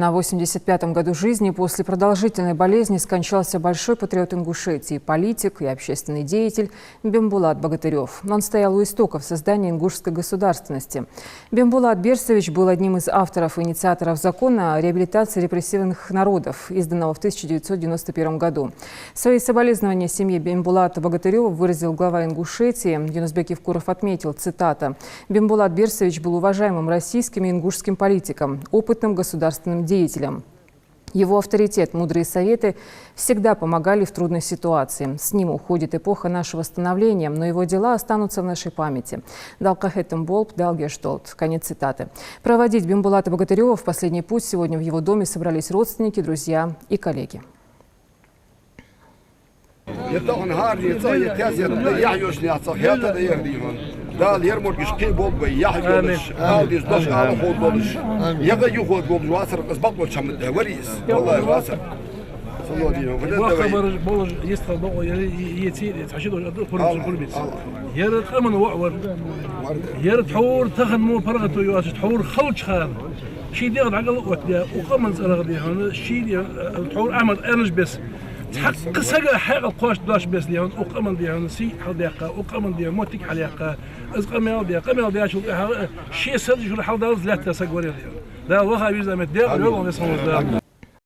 На 85-м году жизни после продолжительной болезни скончался большой патриот Ингушетии, политик и общественный деятель Бембулат Богатырев. Он стоял у истоков создания ингушской государственности. Бембулат Берсович был одним из авторов и инициаторов закона о реабилитации репрессированных народов, изданного в 1991 году. Свои соболезнования семье Бембулата Богатырева выразил глава Ингушетии. Юнусбек Евкуров отметил, цитата: «Бембулат Берсович был уважаемым российским и ингушским политиком, опытным государственным деятелем. Его авторитет, мудрые советы всегда помогали в трудной ситуации. С ним уходит эпоха нашего становления, но его дела останутся в нашей памяти». Далкахетем Болб, Далгештолт. Конец цитаты. Проводить Бембулата Богатырева в последний путь сегодня в его доме собрались родственники, друзья и коллеги. دال يرمر كشكي بول بيحجوش هالديش دوش على خود بولش يجا يخود بول واسر قصبط بول شمد وريس والله واسر صلوا عليه وخبر بول يستخدم بول يتي تحشيدو كل بيت يرد امن وعور يرد حور تخن مو فرغتو يواس حور خلج خان شي ديغ عقل وقت وقمن زرغدي هنا شي حور احمد ارنج بس تحقق سجى حاجة القواش داش بس ليهون أقمن ليهون سي حديقة أقمن ليهون موتك حليقة أزقمن ليهون شو شيء سرج شو الحال دارز لا تسجى وريه ده الله يبيز أمد ده ويلا نسمع ده